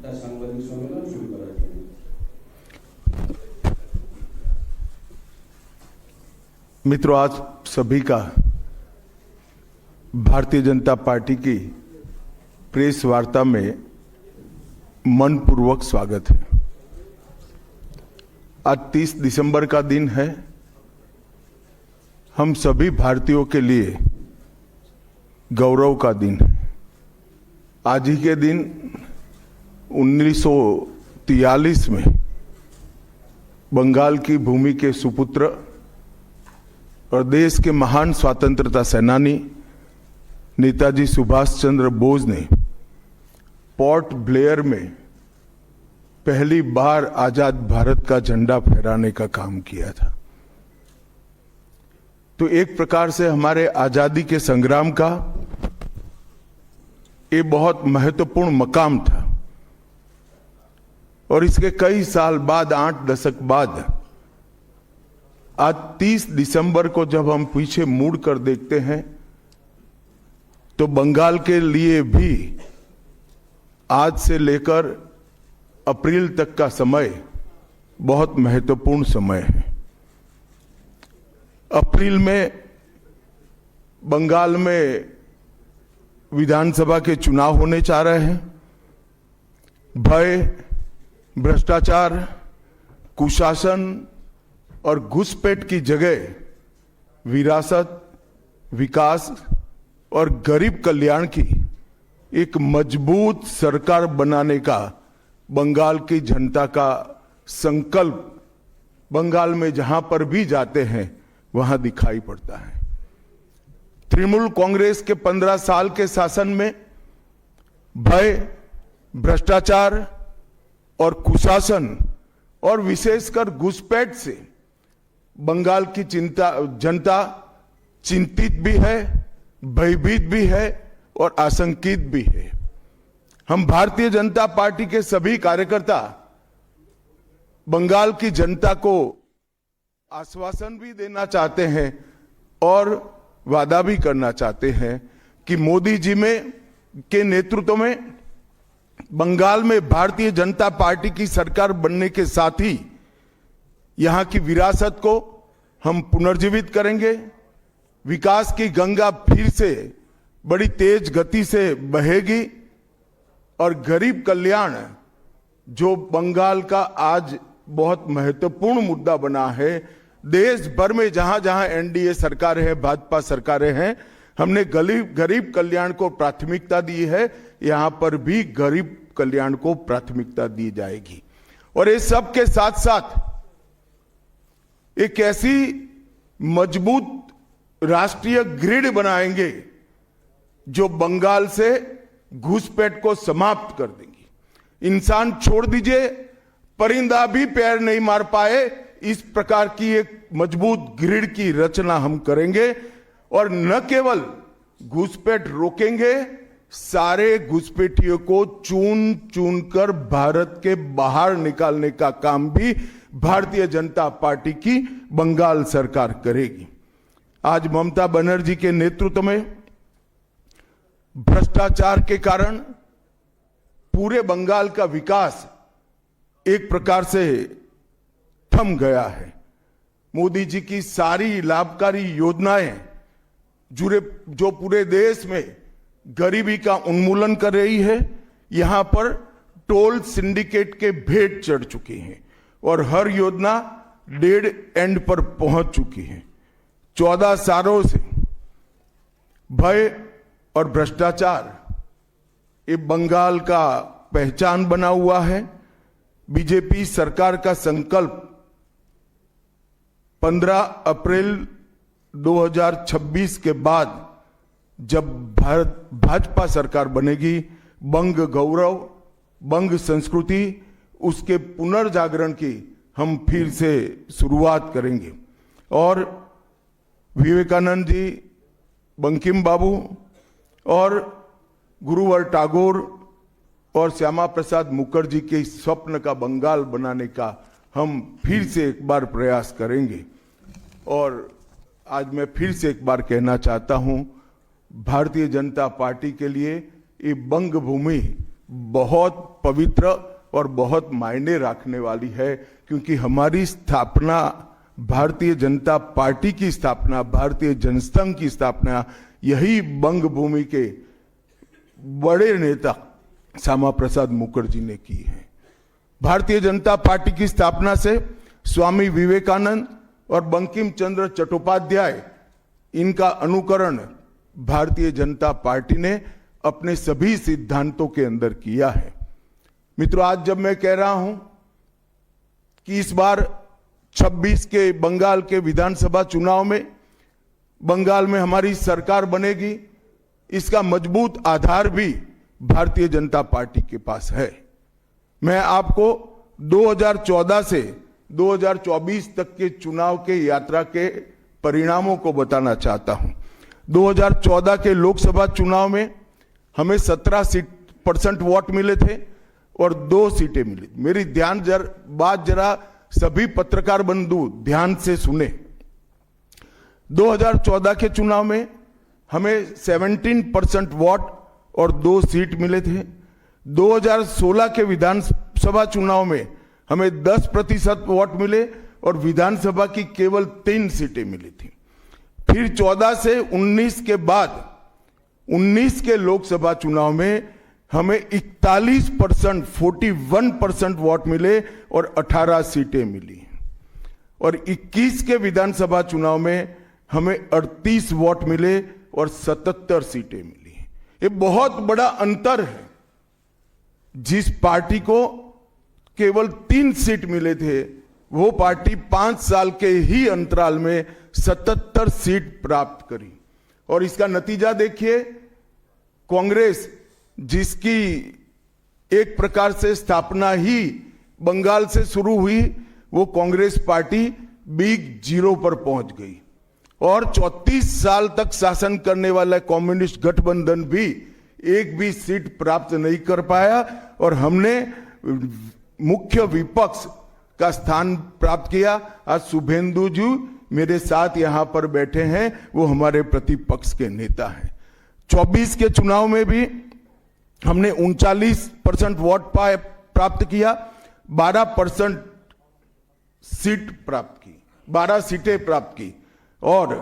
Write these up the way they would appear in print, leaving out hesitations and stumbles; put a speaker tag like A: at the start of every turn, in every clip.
A: সাংবাদিক সম্মেলন শুরু করার জন্য।
B: मित्रों, आज सभी का भारतीय जनता पार्टी की प्रेस वार्ता में मनपूर्वक स्वागत है। आज 30 दिसंबर का दिन है। हम सभी भारतीयों के लिए गौरव का दिन है। आज ही के दिन 1943 में बंगाल की भूमि के सुपुत्र और देश के महान स्वतंत्रता सेनानी नेताजी सुभाष चंद्र बोस ने पोर्ट ब्लेयर में पहली बार आजाद भारत का झंडा फहराने का काम किया था। तो एक प्रकार से हमारे आजादी के संग्राम का ये बहुत महत्वपूर्ण मकाम था। और इसके कई साल बाद, 8 दशक बाद, आज 30 दिसंबर को जब हम पीछे मुड़ कर देखते हैं तो बंगाल के लिए भी आज से लेकर अप्रैल तक का समय बहुत महत्वपूर्ण समय है। अप्रैल में बंगाल में विधानसभा के चुनाव होने जा रहे हैं। भय, भ्रष्टाचार, कुशासन और घुसपैठ की जगह विरासत, विकास और गरीब कल्याण की एक मजबूत सरकार बनाने का बंगाल की जनता का संकल्प बंगाल में जहां पर भी जाते हैं वहां दिखाई पड़ता है। तृणमूल कांग्रेस के 15 साल के शासन में भय, भ्रष्टाचार और कुशासन और विशेषकर घुसपैठ से बंगाल की जनता चिंतित भी है, भयभीत भी है और आशंकित भी है। हम भारतीय जनता पार्टी के सभी कार्यकर्ता बंगाल की जनता को आश्वासन भी देना चाहते हैं और वादा भी करना चाहते हैं कि मोदी जी के नेतृत्व में बंगाल में भारतीय जनता पार्टी की सरकार बनने के साथ ही यहां की विरासत को हम पुनर्जीवित करेंगे। विकास की गंगा फिर से बड़ी तेज गति से बहेगी और गरीब कल्याण, जो बंगाल का आज बहुत महत्वपूर्ण मुद्दा बना है, देश भर में जहां जहां एनडीए सरकारें हैं, भाजपा सरकारें हैं, हमने गरीब कल्याण को प्राथमिकता दी है। यहां पर भी गरीब कल्याण को प्राथमिकता दी जाएगी। और इस सब के साथ साथ एक ऐसी मजबूत राष्ट्रीय ग्रिड बनाएंगे जो बंगाल से घुसपैठ को समाप्त कर देंगी। इंसान छोड़ दीजिए, परिंदा भी पैर नहीं मार पाए, इस प्रकार की एक मजबूत ग्रिड की रचना हम करेंगे। और न केवल घुसपैठ रोकेंगे, सारे घुसपैठियों को चुन चुन कर भारत के बाहर निकालने का काम भी भारतीय जनता पार्टी की बंगाल सरकार करेगी। आज ममता बनर्जी के नेतृत्व में भ्रष्टाचार के कारण पूरे बंगाल का विकास एक प्रकार से थम गया है। मोदी जी की सारी लाभकारी योजनाएं जो पूरे देश में गरीबी का उन्मूलन कर रही है, यहां पर टोल सिंडिकेट के भेंट चढ़ चुकी हैं और हर योजना डेड एंड पर पहुंच चुकी है। 14 सालों से भय और भ्रष्टाचार ये बंगाल का पहचान बना हुआ है। बीजेपी सरकार का संकल्प 15 अप्रैल 2026 के बाद जब भाजपा सरकार बनेगी, बंग गौरव, बंग संस्कृति, उसके पुनर्जागरण की हम फिर से शुरुआत करेंगे। और विवेकानंद जी, बंकिम बाबू और गुरुवर टैगोर और श्यामा प्रसाद मुखर्जी के स्वप्न का बंगाल बनाने का हम फिर से एक बार प्रयास करेंगे। और आज मैं फिर से एक बार कहना चाहता हूं, भारतीय जनता पार्टी के लिए ये बंग भूमि बहुत पवित्र और बहुत मायने रखने वाली है, क्योंकि हमारी स्थापना, भारतीय जनता पार्टी की स्थापना, भारतीय जनसंघ की स्थापना यही बंग भूमि के बड़े नेता श्यामा प्रसाद मुखर्जी ने की है। भारतीय जनता पार्टी की स्थापना से स्वामी विवेकानंद और बंकिम चंद्र चट्टोपाध्याय, इनका अनुकरण भारतीय जनता पार्टी ने अपने सभी सिद्धांतों के अंदर किया है। मित्रों, आज जब मैं कह रहा हूं कि इस बार 26 के बंगाल के विधानसभा चुनाव में बंगाल में हमारी सरकार बनेगी, इसका मजबूत आधार भी भारतीय जनता पार्टी के पास है। मैं आपको 2014 से 2024 तक के चुनाव के यात्रा के परिणामों को बताना चाहता हूं। 2014 के लोकसभा चुनाव में हमें 17% वोट मिले थे और 2 सीटें मिली। मेरी बात जरा सभी पत्रकार बंधु ध्यान से सुने। 2014 के चुनाव में हमें 17% वोट और 2 सीट मिले थे। 2016 के विधानसभा चुनाव में हमें 10% वोट मिले और विधानसभा की केवल 3 सीटें मिली थी। फिर 14 से 19 के बाद 19 के लोकसभा चुनाव में हमें 41% वोट मिले और 18 सीटें मिली। और 21 के विधानसभा चुनाव में हमें 38 वोट मिले और 77 सीटें मिली। ये बहुत बड़ा अंतर है। जिस पार्टी को केवल 3 सीट मिले थे, वो पार्टी 5 साल के ही अंतराल में 77 सीट प्राप्त करी। और इसका नतीजा देखिए, कांग्रेस, जिसकी एक प्रकार से स्थापना ही बंगाल से शुरू हुई, वो कांग्रेस पार्टी बिग जीरो पर पहुंच गई। और 34 साल तक शासन करने वाला कम्युनिस्ट गठबंधन भी एक भी सीट प्राप्त नहीं कर पाया और हमने मुख्य विपक्ष का स्थान प्राप्त किया। आज शुभेंदु जी मेरे साथ यहां पर बैठे हैं, वो हमारे प्रतिपक्ष के नेता हैं। 24 के चुनाव में भी हमने 39% वोट प्राप्त किया, 12% सीट प्राप्त की, 12 सीटें प्राप्त की। और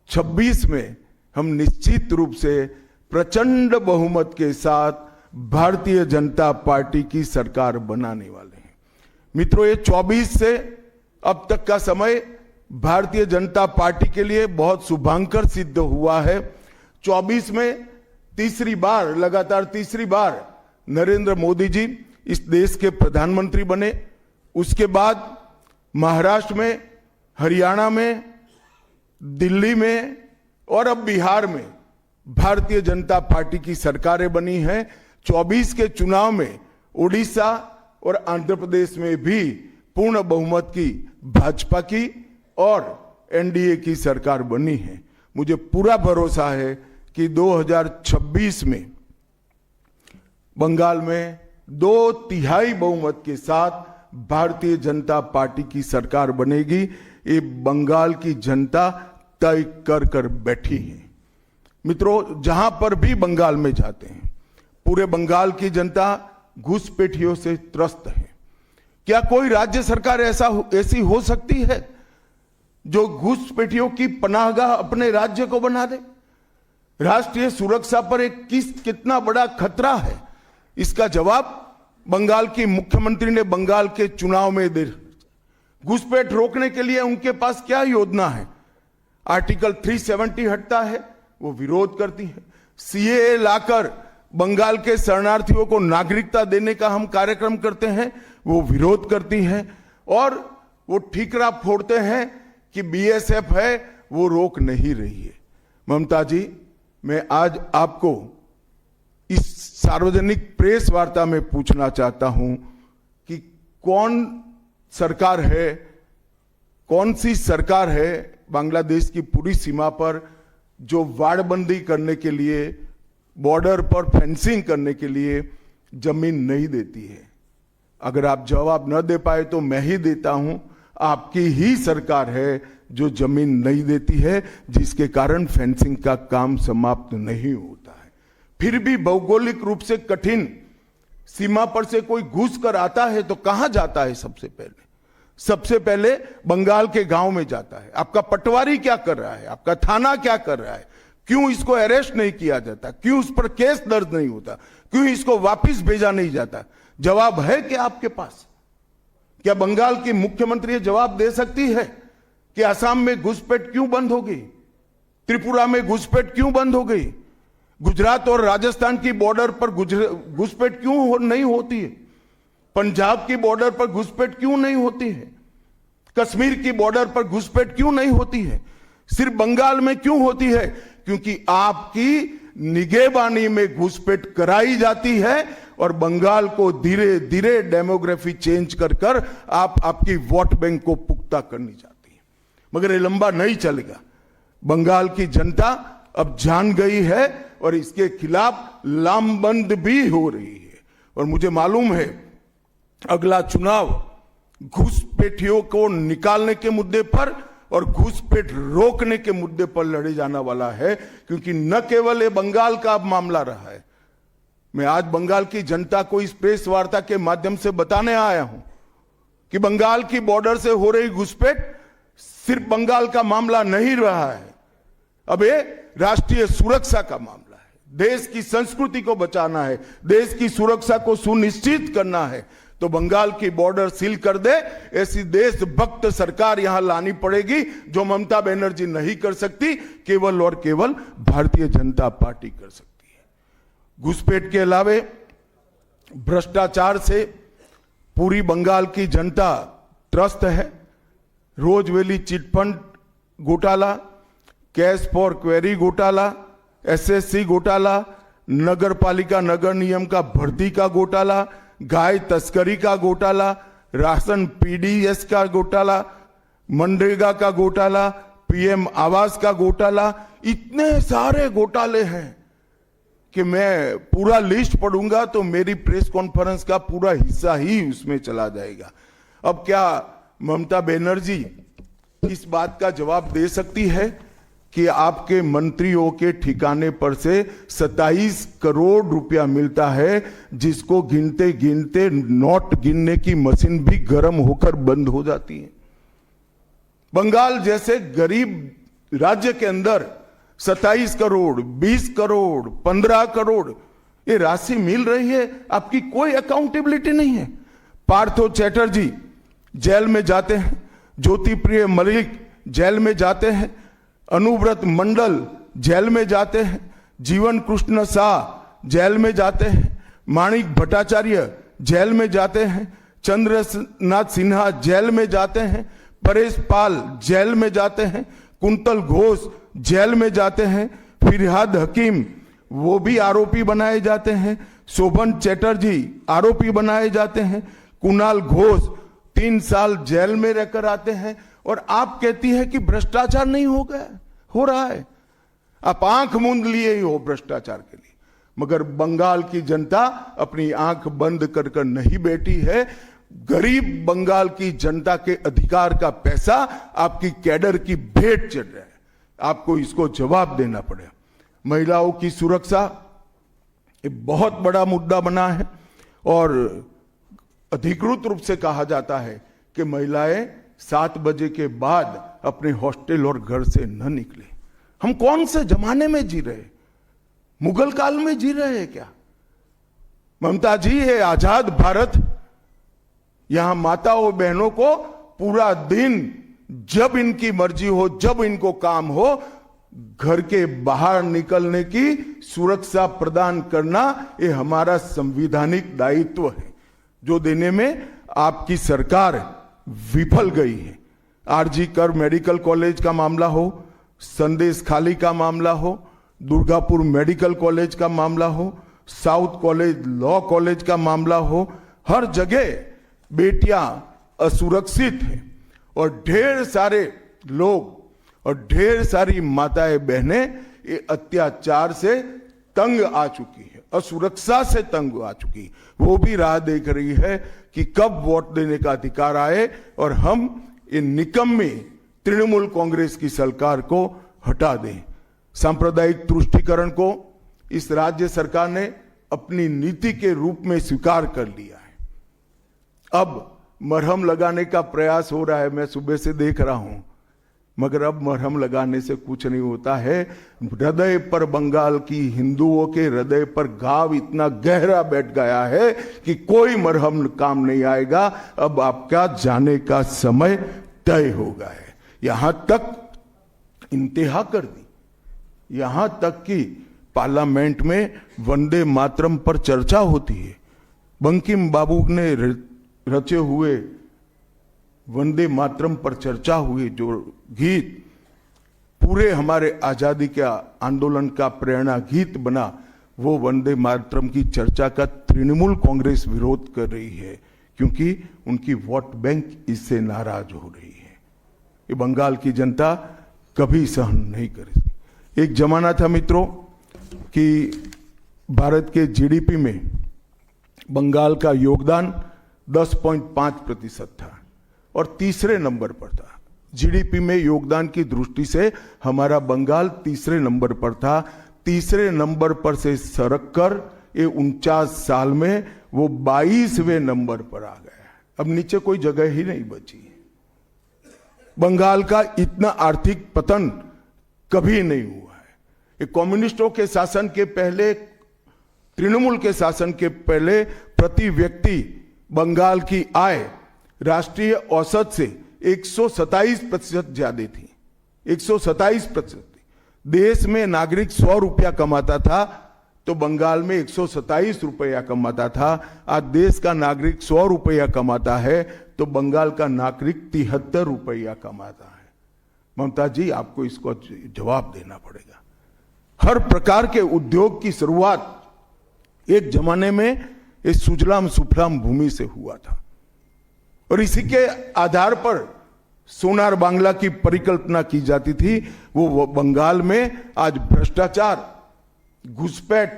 B: 26 में हम निश्चित रूप से प्रचंड बहुमत के साथ भारतीय जनता पार्टी की सरकार बनाने वाले हैं। मित्रों, ये 24 से अब तक का समय भारतीय जनता पार्टी के लिए बहुत शुभांकर सिद्ध हुआ है। 24 में लगातार तीसरी बार नरेंद्र मोदी जी इस देश के प्रधानमंत्री बने। उसके बाद महाराष्ट्र में, हरियाणा में, दिल्ली में और अब बिहार में भारतीय जनता पार्टी की सरकारें बनी हैं। 24 के चुनाव में उड़ीसा और आंध्र प्रदेश में भी पूर्ण बहुमत की भाजपा की और एनडीए की सरकार बनी है। मुझे पूरा भरोसा है कि 2026 में बंगाल में 2/3 बहुमत के साथ भारतीय जनता पार्टी की सरकार बनेगी। ये बंगाल की जनता तय कर बैठी है। मित्रों, जहां पर भी बंगाल में जाते हैं, पूरे बंगाल की जनता घुसपैठियों से त्रस्त है। क्या कोई राज्य सरकार ऐसी हो सकती है जो घुसपैठियों की पनाहगाह अपने राज्य को बना दे? राष्ट्रीय सुरक्षा पर एक कितना बड़ा खतरा है, इसका जवाब बंगाल की मुख्यमंत्री ने बंगाल के चुनाव में दे। घुसपैठ रोकने के लिए उनके पास क्या योजना है? आर्टिकल 370 हटता है, वो विरोध करती है। सीएए लाकर बंगाल के शरणार्थियों को नागरिकता देने का हम कार्यक्रम करते हैं, वो विरोध करती हैं। और वो ठीकरा फोड़ते हैं कि बीएसएफ है, वो रोक नहीं रही है। ममता जी, मैं आज आपको इस सार्वजनिक प्रेस वार्ता में पूछना चाहता हूं कि कौन सी सरकार है बांग्लादेश की पूरी सीमा पर जो वाड़बंदी करने के लिए, बॉर्डर पर फेंसिंग करने के लिए जमीन नहीं देती है? अगर आप जवाब न दे पाए तो मैं ही देता हूं। आपकी ही सरकार है जो जमीन नहीं देती है, जिसके कारण फेंसिंग का काम समाप्त नहीं होता है। फिर भी भौगोलिक रूप से कठिन सीमा पर से कोई घुस कर आता है तो कहां जाता है? सबसे पहले बंगाल के गांव में जाता है। आपका पटवारी क्या कर रहा है? आपका थाना क्या कर रहा है? क्यों इसको अरेस्ट नहीं किया जाता? क्यों उस पर केस दर्ज नहीं होता? क्यों इसको वापस भेजा नहीं जाता? जवाब है क्या आपके पास? क्या बंगाल की मुख्यमंत्री ये जवाब दे सकती है कि असम में घुसपैठ क्यों बंद हो गई? त्रिपुरा में घुसपैठ क्यों बंद हो गई? गुजरात और राजस्थान की बॉर्डर पर घुसपैठ क्यों नहीं होती है? पंजाब की बॉर्डर पर घुसपैठ क्यों नहीं होती है? कश्मीर की बॉर्डर पर घुसपैठ क्यों नहीं होती है? सिर्फ बंगाल में क्यों होती है? क्योंकि आपकी निगहबानी में घुसपैठ कराई जाती है और बंगाल को धीरे धीरे डेमोग्राफी चेंज कर कर आपकी वोट बैंक को पुख्ता करनी चाहती है। मगर ये लंबा नहीं चलेगा। बंगाल की जनता अब जान गई है और इसके खिलाफ लामबंद भी हो रही है। और मुझे मालूम है अगला चुनाव घुसपैठियों को निकालने के मुद्दे पर और घुसपैठ रोकने के मुद्दे पर लड़े जाने वाला है, क्योंकि न केवल ये बंगाल का अब मामला रहा है। मैं आज बंगाल की जनता को इस प्रेस वार्ता के माध्यम से बताने आया हूं कि बंगाल की बॉर्डर से हो रही घुसपैठ सिर्फ बंगाल का मामला नहीं रहा है, अब ये राष्ट्रीय सुरक्षा का मामला है। देश की संस्कृति को बचाना है, देश की सुरक्षा को सुनिश्चित करना है, तो बंगाल की बॉर्डर सील कर दे ऐसी देशभक्त सरकार यहां लानी पड़ेगी, जो ममता बनर्जी नहीं कर सकती, केवल और केवल भारतीय जनता पार्टी कर सकती है। घुसपैठ के अलावे भ्रष्टाचार से पूरी बंगाल की जनता त्रस्त है। रोजवेली चिटफंड घोटाला, कैश फॉर क्वेरी घोटाला, एसएससी घोटाला, नगर पालिका नगर नियम का भर्ती का घोटाला, गाय तस्करी का घोटाला, राशन पीडीएस का घोटाला, मनरेगा का घोटाला, पीएम आवास का घोटाला, इतने सारे घोटाले हैं कि मैं पूरा लिस्ट पढ़ूंगा तो मेरी प्रेस कॉन्फ्रेंस का पूरा हिस्सा ही उसमें चला जाएगा। अब क्या ममता बनर्जी इस बात का जवाब दे सकती है कि आपके मंत्रियों के ठिकाने पर से 27 करोड़ रुपया मिलता है, जिसको गिनते गिनते नोट गिनने की मशीन भी गर्म होकर बंद हो जाती है? बंगाल जैसे गरीब राज्य के अंदर 27 करोड़, 20 करोड़, 15 करोड़ ये राशि मिल रही है, आपकी कोई अकाउंटेबिलिटी नहीं है। पार्थो चैटर्जी जेल में जाते हैं, ज्योति प्रिय मलिक जेल में जाते हैं, अनुव्रत मंडल जेल में जाते हैं, जीवन कृष्ण शाह जेल में जाते हैं, माणिक भट्टाचार्य जेल में जाते हैं, चंद्रनाथ सिन्हा जेल में जाते हैं, परेश पाल जेल में जाते हैं, कुंतल घोष जेल में जाते हैं, फिरहाद हकीम वो भी आरोपी बनाए जाते हैं, शोभन चैटर्जी आरोपी बनाए जाते हैं, कुणाल घोष 3 साल जेल में रहकर आते हैं, और आप कहती है कि भ्रष्टाचार नहीं हो गया, हो रहा है। आप आंख मूंद लिए ही हो भ्रष्टाचार के लिए, मगर बंगाल की जनता अपनी आंख बंद कर कर नहीं बैठी है। गरीब बंगाल की जनता के अधिकार का पैसा आपकी कैडर की भेंट चढ़ रहा है, आपको इसको जवाब देना पड़ेगा। महिलाओं की सुरक्षा एक बहुत बड़ा मुद्दा बना है और अधिकृत रूप से कहा जाता है कि महिलाएं 7 बजे के बाद अपने हॉस्टल और घर से न निकले। हम कौन से जमाने में जी रहे? मुगल काल में जी रहे हैं क्या? ममता जी, ये आजाद भारत, यहां माताओं बहनों को पूरा दिन जब इनकी मर्जी हो, जब इनको काम हो, घर के बाहर निकलने की सुरक्षा प्रदान करना ये हमारा संवैधानिक दायित्व है, जो देने में आपकी सरकार विफल गई है। आरजी कर मेडिकल कॉलेज का मामला हो, संदेश खाली का मामला हो, दुर्गापुर मेडिकल कॉलेज का मामला हो, साउथ कॉलेज लॉ कॉलेज का मामला हो, हर जगह बेटियां असुरक्षित हैं और ढेर सारे लोग और ढेर सारी माताएं बहनें ये अत्याचार से तंग आ चुकी है, असुरक्षा से तंग आ चुकी है। वो भी राह देख रही है कि कब वोट देने का अधिकार आए और हम इन निकम्मी तृणमूल कांग्रेस की सरकार को हटा दें। सांप्रदायिक तुष्टीकरण को इस राज्य सरकार ने अपनी नीति के रूप में स्वीकार कर लिया है। अब मरहम लगाने का प्रयास हो रहा है, मैं सुबह से देख रहा हूं, मगर अब मरहम लगाने से कुछ नहीं होता है। हृदय पर, बंगाल की हिंदुओं के हृदय पर घाव इतना गहरा बैठ गया है कि कोई मरहम काम नहीं आएगा। अब आपका जाने का समय तय हो गया है। यहां तक इंतहा कर दी, यहां तक कि पार्लियामेंट में वंदे मातरम पर चर्चा होती है। बंकिम बाबू ने रचे हुए वंदे मातरम पर चर्चा हुई, जो गीत पूरे हमारे आजादी के आंदोलन का प्रेरणा गीत बना, वो वंदे मातरम की चर्चा का तृणमूल कांग्रेस विरोध कर रही है, क्योंकि उनकी वोट बैंक इससे नाराज हो रही है। ये बंगाल की जनता कभी सहन नहीं करेगी। एक जमाना था मित्रों कि भारत के जीडीपी में बंगाल का योगदान 10.5% था और तीसरे नंबर पर था। जीडीपी में योगदान की दृष्टि से हमारा बंगाल तीसरे नंबर पर था। तीसरे नंबर पर से सरक कर ये 49 साल में वो 22वें नंबर पर आ गया। अब नीचे कोई जगह ही नहीं बची। बंगाल का इतना आर्थिक पतन कभी नहीं हुआ है। ये कम्युनिस्टों के शासन के पहले, तृणमूल के शासन के पहले प्रति व्यक्ति बंगाल की आय राष्ट्रीय औसत से 127% ज्यादा थी। 127%। देश में नागरिक 100 रुपया कमाता था तो बंगाल में 127 रुपया कमाता था। आज देश का नागरिक 100 रुपया कमाता है तो बंगाल का नागरिक 73 रुपया कमाता है। ममता जी, आपको इसको जवाब देना पड़ेगा। हर प्रकार के उद्योग की शुरुआत एक जमाने में इस सुजलाम सुफलाम भूमि से हुआ था और इसी के आधार पर सोनार बांग्ला की परिकल्पना की जाती थी। वो बंगाल में आज भ्रष्टाचार, घुसपैठ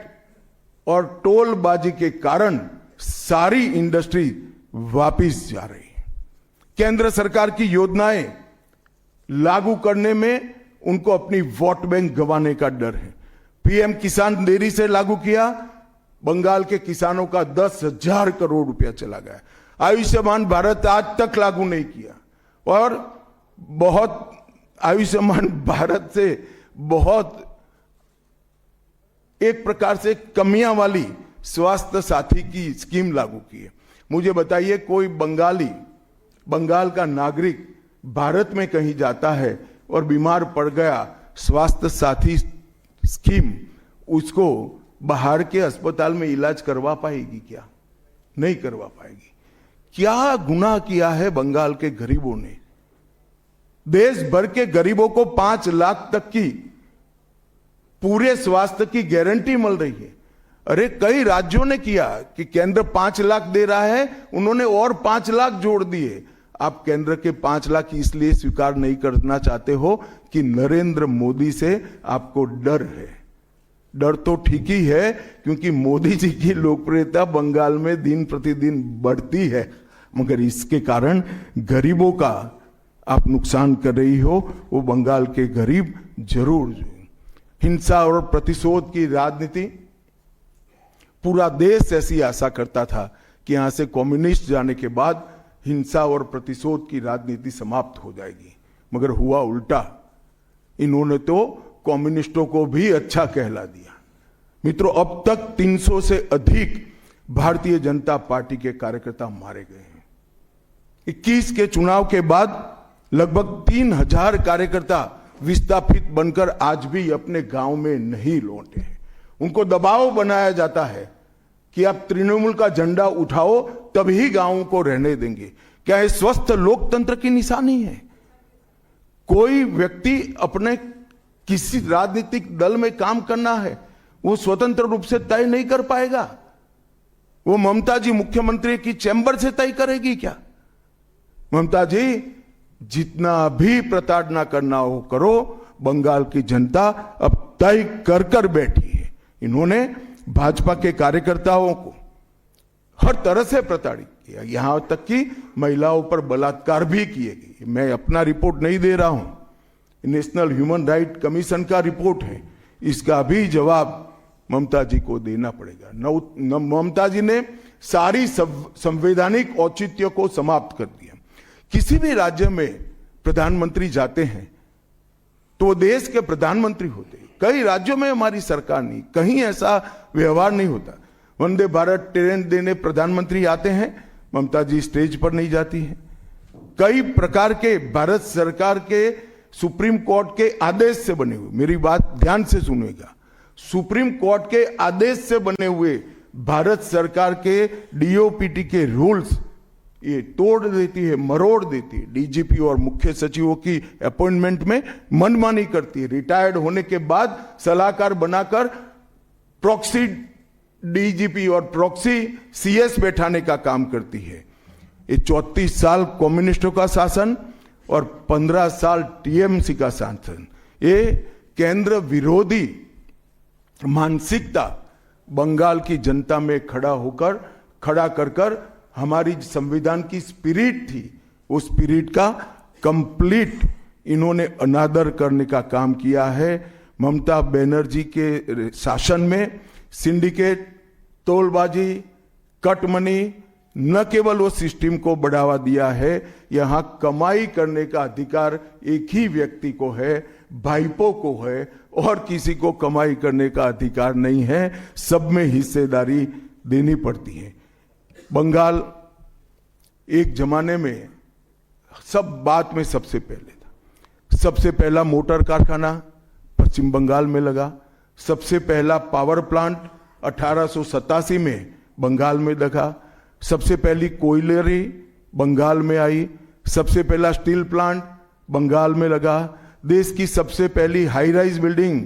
B: और टोलबाजी के कारण सारी इंडस्ट्री वापिस जा रही है। केंद्र सरकार की योजनाएं लागू करने में उनको अपनी वोट बैंक गंवाने का डर है। पीएम किसान देरी से लागू किया, बंगाल के किसानों का 10,000 करोड़ रुपया चला गया। आयुष्मान भारत आज तक लागू नहीं किया और बहुत आयुष्मान भारत से बहुत एक प्रकार से कमियां वाली स्वास्थ्य साथी की स्कीम लागू की है। मुझे बताइए, कोई बंगाली, बंगाल का नागरिक भारत में कहीं जाता है और बीमार पड़ गया, स्वास्थ्य साथी स्कीम उसको बाहर के अस्पताल में इलाज करवा पाएगी क्या? नहीं करवा पाएगी। क्या गुनाह किया है बंगाल के गरीबों ने? देश भर के गरीबों को 5 लाख तक की पूरे स्वास्थ्य की गारंटी मिल रही है। अरे कई राज्यों ने किया कि केंद्र 5 लाख दे रहा है, उन्होंने और 5 लाख जोड़ दिए। आप केंद्र के 5 लाख इसलिए स्वीकार नहीं करना चाहते हो कि नरेंद्र मोदी से आपको डर है। डर तो ठीक ही है, क्योंकि मोदी जी की लोकप्रियता बंगाल में दिन प्रतिदिन बढ़ती है, मगर इसके कारण गरीबों का आप नुकसान कर रही हो। वो बंगाल के गरीब जरूर। हिंसा और प्रतिशोध की राजनीति, पूरा देश ऐसी आशा करता था कि यहां से कम्युनिस्ट जाने के बाद हिंसा और प्रतिशोध की राजनीति समाप्त हो जाएगी, मगर हुआ उल्टा। इन्होंने तो कम्युनिस्टों को भी अच्छा कहला दिया। मित्रों, अब तक 300 से अधिक भारतीय जनता पार्टी के कार्यकर्ता मारे गए हैं। 21 के चुनाव के बाद लगभग 3000 कार्यकर्ता विस्थापित बनकर आज भी अपने गांव में नहीं लौटे हैं। उनको दबाव बनाया जाता है कि आप तृणमूल का झंडा उठाओ तभी गांवों को रहने देंगे। क्या ये स्वस्थ लोकतंत्र की निशानी है? कोई व्यक्ति अपने किसी राजनीतिक दल में काम करना है, वो स्वतंत्र रूप से तय नहीं कर पाएगा। वो ममता जी मुख्यमंत्री की चैम्बर से तय करेगी क्या? ममता जी, जितना भी प्रताड़ना करना हो करो, बंगाल की जनता अब तय कर कर बैठी है। इन्होंने भाजपा के कार्यकर्ताओं को हर तरह से प्रताड़ित किया, यहां तक कि महिलाओं पर बलात्कार भी किए गए। मैं अपना रिपोर्ट नहीं दे रहा हूं, नेशनल ह्यूमन राइट कमीशन का रिपोर्ट है। इसका भी जवाब ममता जी को देना पड़ेगा। ममता जी ने सारी संवैधानिक औचित्य को समाप्त कर दिया। किसी भी राज्य में प्रधानमंत्री जाते हैं तो वो देश के प्रधानमंत्री होते हैं। कई राज्यों में हमारी सरकार नहीं, कहीं ऐसा व्यवहार नहीं होता। वंदे भारत ट्रेन देने प्रधानमंत्री आते हैं, ममता जी स्टेज पर नहीं जाती है। कई प्रकार के भारत सरकार के सुप्रीम कोर्ट के आदेश से बने हुए, मेरी बात ध्यान से सुनिएगा, सुप्रीम कोर्ट के आदेश से बने हुए भारत सरकार के डीओपीटी के रूल्स ये तोड़ देती है, मरोड़ देती है। डीजीपी और मुख्य सचिवों की अपॉइंटमेंट में मनमानी करती है। रिटायर्ड होने के बाद सलाहकार बनाकर प्रॉक्सी डीजीपी और प्रॉक्सी सीएस बैठाने का काम करती है। ये 34 साल कम्युनिस्टों का शासन और 15 साल टीएमसी का शासन, ये केंद्र विरोधी मानसिकता बंगाल की जनता में खड़ा कर हमारी संविधान की स्पिरिट थी, उस स्पिरिट का कंप्लीट इन्होंने अनादर करने का काम किया है। ममता बनर्जी के शासन में सिंडिकेट, तोलबाजी, कटमनी, न केवल वो सिस्टम को बढ़ावा दिया है, यहां कमाई करने का अधिकार एक ही व्यक्ति को है, भाईपो को है, और किसी को कमाई करने का अधिकार नहीं है। सब में हिस्सेदारी देनी पड़ती है। बंगाल एक जमाने में सब बात में सबसे पहले था। सबसे पहला मोटर कारखाना पश्चिम बंगाल में लगा। सबसे पहला पावर प्लांट 1887 में बंगाल में लगा। सबसे पहली कोयलरी बंगाल में आई। सबसे पहला स्टील प्लांट बंगाल में लगा। देश की सबसे पहली हाई राइज बिल्डिंग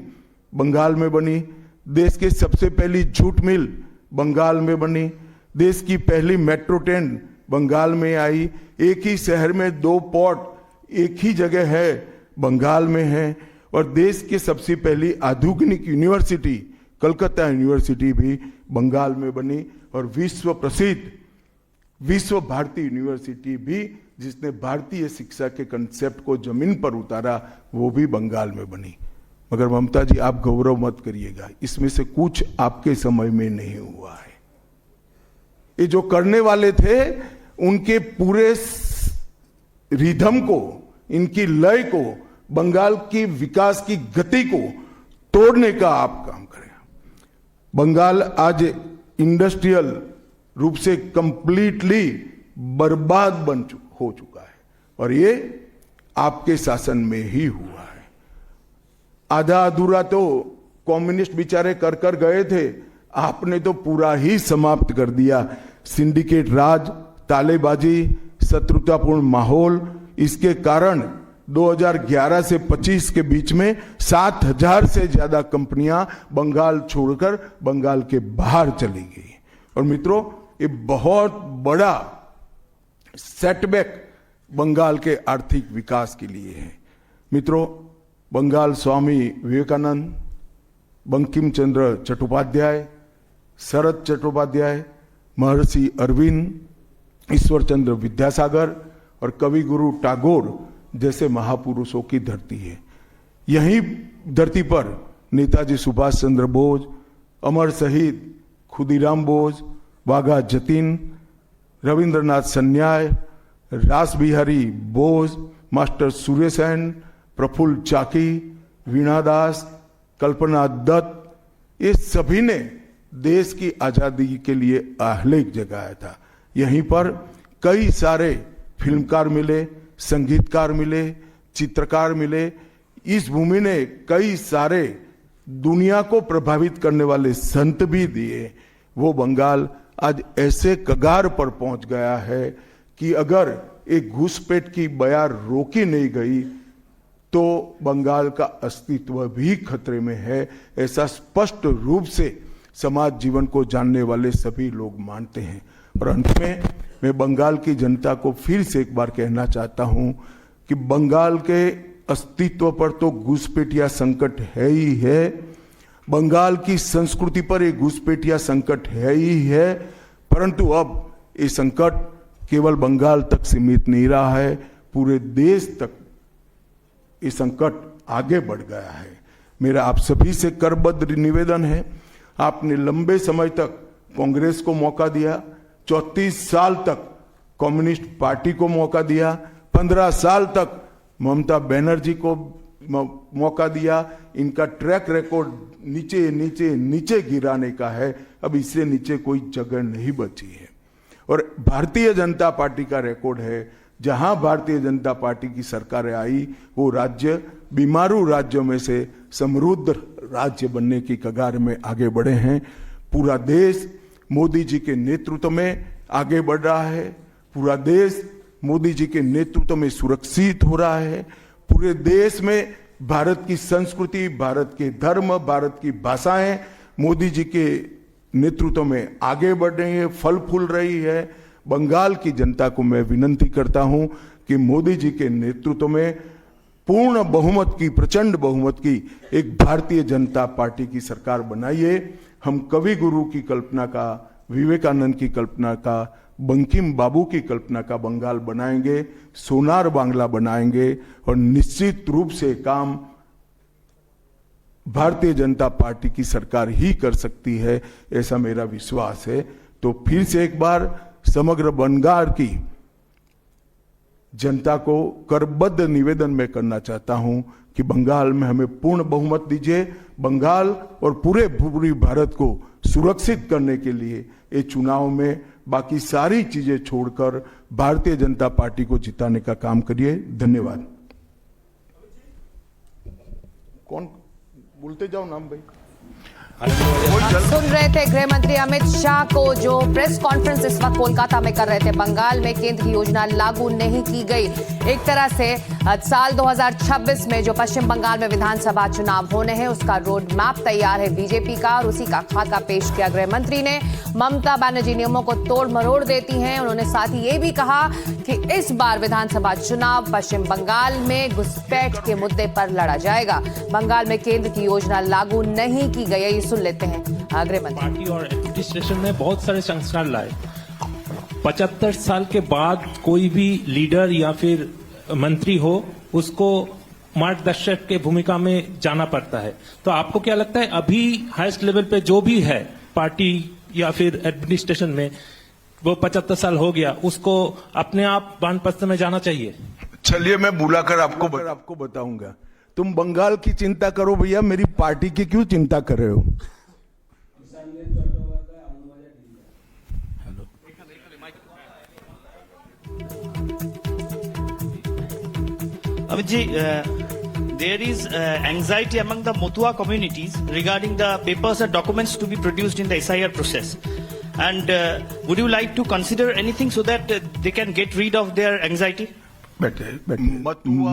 B: बंगाल में बनी। देश की सबसे पहली जूट मिल बंगाल में बनी। देश की पहली मेट्रो ट्रेन बंगाल में आई। एक ही शहर में 2 पोर्ट एक ही जगह है, बंगाल में है। और देश की सबसे पहली आधुनिक यूनिवर्सिटी कलकत्ता यूनिवर्सिटी भी बंगाल में बनी। और विश्व प्रसिद्ध विश्व भारती यूनिवर्सिटी भी, जिसने भारतीय शिक्षा के कंसेप्ट को जमीन पर उतारा, वो भी बंगाल में बनी। मगर ममता जी, आप गौरव मत करिएगा, इसमें से कुछ आपके समय में नहीं हुआ है। ये जो करने वाले थे, उनके पूरे रिदम को, इनकी लय को, बंगाल की विकास की गति को तोड़ने का आप काम करें। बंगाल आज इंडस्ट्रियल रूप से कंप्लीटली बर्बाद हो चुका है, और ये आपके शासन में ही हुआ है। आधा अधूरा तो कम्युनिस्ट बेचारे कर गए थे, आपने तो पूरा ही समाप्त कर दिया। सिंडिकेट राज, तालेबाजी, शत्रुतापूर्ण माहौल, इसके कारण 2011 से 25 के बीच में 7,000 से ज्यादा कंपनियां बंगाल छोड़कर बंगाल के बाहर चली गई। और मित्रों, ये बहुत बड़ा सेटबैक बंगाल के आर्थिक विकास के लिए है। मित्रों, बंगाल स्वामी विवेकानंद, बंकिम चंद्र चट्टोपाध्याय, शरद चट्टोपाध्याय, महर्षि अरविंद, ईश्वर चंद्र विद्यासागर और कवि गुरु टैगोर जैसे महापुरुषों की धरती है। यही धरती पर नेताजी सुभाष चंद्र बोस, अमर शहीद खुदीराम बोस, वाघा जतीन, रविंद्रनाथ सन्याय, रास बिहारी बोस, मास्टर सुरेसेन, प्रफुल्ल चाकी, वीणा दास, कल्पना दत्त, ये सभी ने देश की आजादी के लिए आहलेख जगाया था। यहीं पर कई सारे फिल्मकार मिले, संगीतकार मिले, चित्रकार मिले। इस भूमि ने कई सारे दुनिया को प्रभावित करने वाले संत भी दिए। वो बंगाल आज ऐसे कगार पर पहुंच गया है कि अगर एक घुसपैठ की बयार रोकी नहीं गई तो बंगाल का अस्तित्व भी खतरे में है। ऐसा स्पष्ट रूप से समाज जीवन को जानने वाले सभी लोग मानते हैं। और अंत में मैं बंगाल की जनता को फिर से एक बार कहना चाहता हूं कि बंगाल के अस्तित्व पर तो घुसपैठिया संकट है ही है, बंगाल की संस्कृति पर एक घुसपैठिया संकट है ही है, परंतु अब ये संकट केवल बंगाल तक सीमित नहीं रहा है, पूरे देश तक ये संकट आगे बढ़ गया है। मेरा आप सभी से करबद्ध निवेदन है, आपने लंबे समय तक कांग्रेस को मौका दिया, 34 साल तक कम्युनिस्ट पार्टी को मौका दिया, 15 साल तक ममता बनर्जी को मौका दिया। इनका ट्रैक रिकॉर्ड नीचे नीचे नीचे गिराने का है, अब इससे नीचे कोई जगह नहीं बची है। और भारतीय जनता पार्टी का रिकॉर्ड है, जहां भारतीय जनता पार्टी की सरकारें आई वो राज्य बीमारू राज्यों में से समृद्ध राज्य बनने की कगार में आगे बढ़े हैं। पूरा देश मोदी जी के नेतृत्व में आगे बढ़ रहा है, पूरा देश मोदी जी के नेतृत्व में सुरक्षित हो रहा है। पूरे देश में भारत की संस्कृति, भारत के धर्म, भारत की भाषाएं मोदी जी के नेतृत्व में आगे बढ़ रही है, फल फूल रही है। बंगाल की जनता को मैं विनती करता हूं कि मोदी जी के नेतृत्व में पूर्ण बहुमत की, प्रचंड बहुमत की एक भारतीय जनता पार्टी की सरकार बनाइए। हम कवि गुरु की कल्पना का, विवेकानंद की कल्पना का, बंकिम बाबू की कल्पना का बंगाल बनाएंगे, सोनार बांग्ला बनाएंगे और निश्चित रूप से काम भारतीय जनता पार्टी की सरकार ही कर सकती है, ऐसा मेरा विश्वास है। तो फिर से एक बार समग्र बंगाल की जनता को करबद्ध निवेदन में करना चाहता हूं कि बंगाल में हमें पूर्ण बहुमत दीजिए। बंगाल और पूरी भारत को सुरक्षित करने के लिए ये चुनाव में बाकी सारी चीजें छोड़कर भारतीय जनता पार्टी को जिताने का काम करिए। धन्यवाद। कौन बोलते जाओ नाम भाई।
C: सुन रहे थे गृह मंत्री अमित शाह को, जो प्रेस कॉन्फ्रेंस इस वक्त कोलकाता में कर रहे थे। बंगाल में केंद्र की योजना लागू नहीं की गई। एक तरह से साल 2026 में जो पश्चिम बंगाल में विधानसभा चुनाव होने हैं उसका रोड मैप तैयार है बीजेपी का, और उसी का खाका पेश किया गृह मंत्री ने। ममता बनर्जी नियमों को तोड़ मरोड़ देती हैं। उन्होंने साथ ही ये भी कहा कि इस बार विधानसभा चुनाव पश्चिम बंगाल में घुसपैठ के मुद्दे पर लड़ा जाएगा। बंगाल में केंद्र की योजना लागू नहीं की गई है, सुन लेते हैं गृह मंत्री।
D: पार्टी और एडमिनिस्ट्रेशन ने बहुत सारे संस्कार लाए। 75 साल के बाद कोई भी लीडर या फिर मंत्री हो, उसको मार्गदर्शक के भूमिका में जाना पड़ता है। तो आपको क्या लगता है अभी हाईएस्ट लेवल पे जो भी है पार्टी या फिर एडमिनिस्ट्रेशन में, वो 75 साल हो गया, उसको अपने आप वानप्रस्थ में जाना चाहिए?
B: चलिए मैं बुलाकर आपको बताऊंगा। तुम बंगाल की चिंता करो भैया, मेरी पार्टी की क्यों चिंता कर रहे हो?
E: Amit ji, there is anxiety among the Motua communities regarding the papers and documents to be produced in the SIR process. And would you like to consider anything so that they can get rid of their anxiety?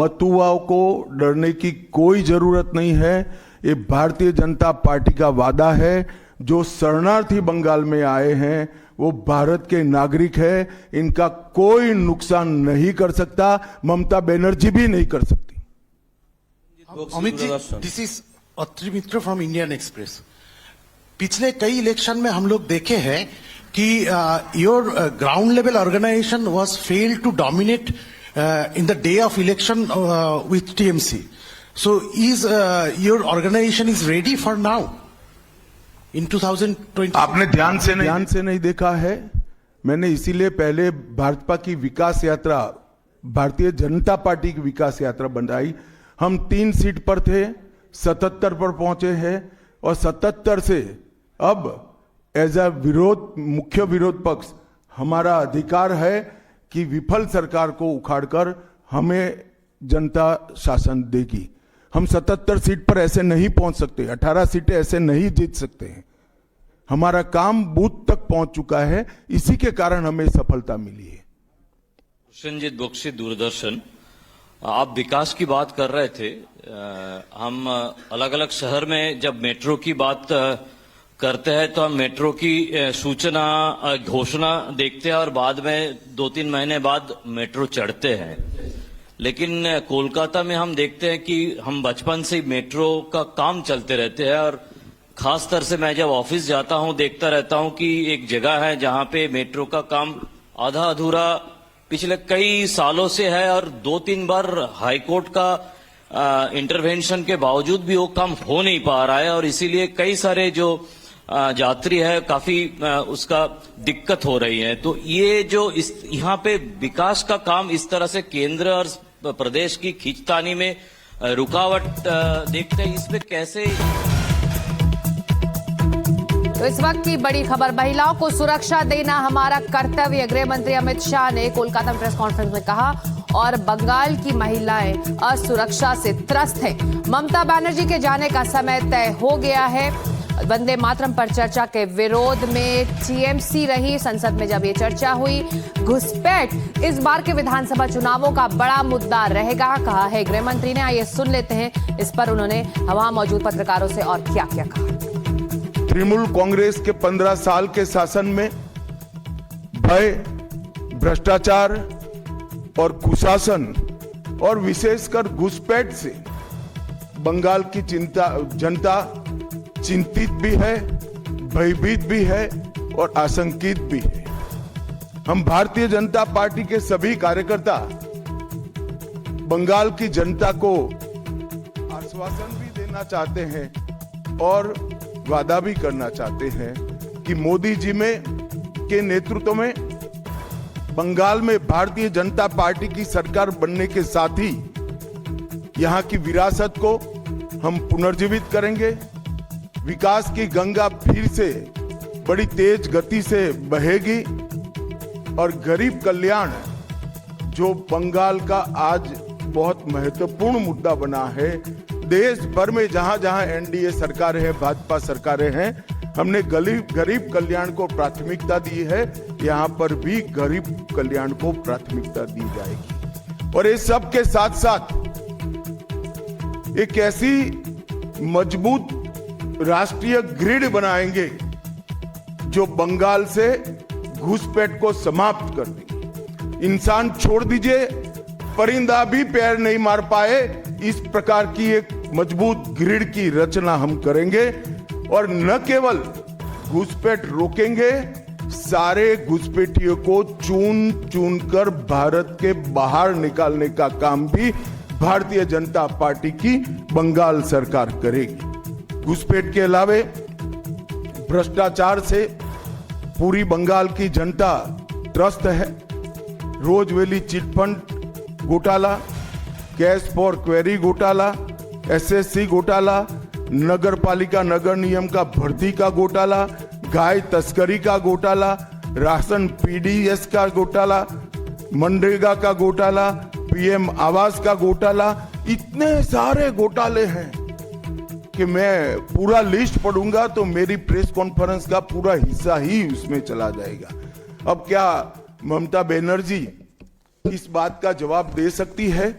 B: मतुआओं को डरने की कोई जरूरत नहीं है। ये Bharatiya Janata party का वादा है। जो शरणार्थी बंगाल में आए हैं वो भारत के नागरिक है, इनका कोई नुकसान नहीं कर सकता, ममता बनर्जी भी नहीं कर सकती।
F: Amit ji, this is Atri Mitra from Indian Express. पिछले कई इलेक्शन में हम लोग देखे हैं कि your ground level organisation was failed to dominate in the day of election with TMC. So is your organization is ready for now in 2020?
B: आपने ध्यान से नहीं देखा है। मैंने इसीलिए पहले भाजपा की विकास यात्रा, भारतीय जनता पार्टी की विकास यात्रा बनाई। हम 3 सीट पर थे, 77 पर पहुंचे हैं और 77 से अब एज अ विरोध, मुख्य विरोध पक्ष, हमारा अधिकार है कि विफल सरकार को उखाड़कर हमें जनता शासन देगी। हम 77 सीट पर ऐसे नहीं पहुंच सकते, 18 सीटें ऐसे नहीं जीत सकते हैं। हमारा काम बूथ तक पहुंच चुका है, इसी के कारण हमें सफलता मिली है।
G: कृष्णजीत बख्शी, दूरदर्शन। आप विकास की बात कर रहे थे। हम अलग अलग शहर में जब मेट्रो की बात करते हैं तो हम मेट्रो की सूचना, घोषणा देखते हैं और बाद में 2-3 महीने बाद मेट्रो चढ़ते हैं। लेकिन कोलकाता में हम देखते हैं कि हम बचपन से ही मेट्रो का काम चलते रहते हैं, और खास तौर से मैं जब ऑफिस जाता हूं देखता रहता हूं कि एक जगह है जहां पे मेट्रो का काम आधा अधूरा पिछले कई सालों से है, और 2-3 बार हाईकोर्ट का इंटरवेंशन के बावजूद भी वो काम हो नहीं पा रहा है। और इसीलिए कई सारे जो यात्री है काफी उसका दिक्कत हो रही है। तो ये जो इस यहाँ पे विकास का काम इस तरह से केंद्र और प्रदेश की खींचतानी में रुकावट देखते हैं, इसमें कैसे?
C: तो इस वक्त की बड़ी खबर, महिलाओं को सुरक्षा देना हमारा कर्तव्य, गृह मंत्री अमित शाह ने कोलकाता में प्रेस कॉन्फ्रेंस में कहा। और बंगाल की महिलाएं असुरक्षा से त्रस्त हैं। ममता बनर्जी के जाने का समय तय हो गया है। वंदे मातरम पर चर्चा के विरोध में टीएमसी रही। संसद में जब ये चर्चा हुई, घुसपैठ इस बार के विधानसभा चुनावों का बड़ा मुद्दा रहेगा, कहा है गृह मंत्री ने। आइए सुन लेते हैं इस पर उन्होंने वहां मौजूद पत्रकारों से और क्या क्या कहा।
B: तृणमूल कांग्रेस के 15 साल के शासन में भय, भ्रष्टाचार और कुशासन और विशेषकर घुसपैठ से बंगाल की जनता चिंतित भी है, भयभीत भी है और आशंकित भी है। हम भारतीय जनता पार्टी के सभी कार्यकर्ता बंगाल की जनता को आश्वासन भी देना चाहते हैं और वादा भी करना चाहते हैं कि मोदी जी के नेतृत्व में बंगाल में भारतीय जनता पार्टी की सरकार बनने के साथ ही यहां की विरासत को हम पुनर्जीवित करेंगे। विकास की गंगा फिर से बड़ी तेज गति से बहेगी और गरीब कल्याण, जो बंगाल का आज बहुत महत्वपूर्ण मुद्दा बना है, देश भर में जहां जहां एनडीए सरकारें हैं, भाजपा सरकारें हैं, हमने गरीब कल्याण को प्राथमिकता दी है। यहां पर भी गरीब कल्याण को प्राथमिकता दी जाएगी। और इस सब के साथ साथ एक ऐसी मजबूत राष्ट्रीय ग्रिड बनाएंगे जो बंगाल से घुसपैठ को समाप्त कर देगी। इंसान छोड़ दीजिए, परिंदा भी पैर नहीं मार पाए, इस प्रकार की एक मजबूत ग्रिड की रचना हम करेंगे। और न केवल घुसपैठ रोकेंगे, सारे घुसपैठियों को चुन चुन कर भारत के बाहर निकालने का काम भी भारतीय जनता पार्टी की बंगाल सरकार करेगी। घुसपैठ के अलावे भ्रष्टाचार से पूरी बंगाल की जनता त्रस्त है। रोजवेली चिटफंड घोटाला, कैश फॉर क्वेरी घोटाला, एसएससी घोटाला, नगर पालिका नगर नियम का भर्ती का घोटाला, गाय तस्करी का घोटाला, राशन पीडीएस का घोटाला, मनरेगा का घोटाला, पीएम आवास का घोटाला, इतने सारे घोटाले हैं कि मैं पूरा लिस्ट पढ़ूंगा तो मेरी प्रेस कॉन्फ्रेंस का पूरा हिस्सा ही उसमें चला जाएगा। अब क्या ममता बनर्जी इस बात का जवाब दे सकती है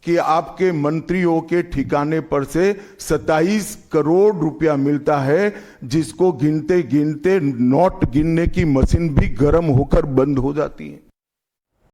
B: कि आपके मंत्रियों के ठिकाने पर से 27 करोड़ रुपया मिलता है, जिसको गिनते गिनते नोट गिनने की मशीन भी गर्म होकर बंद हो जाती है?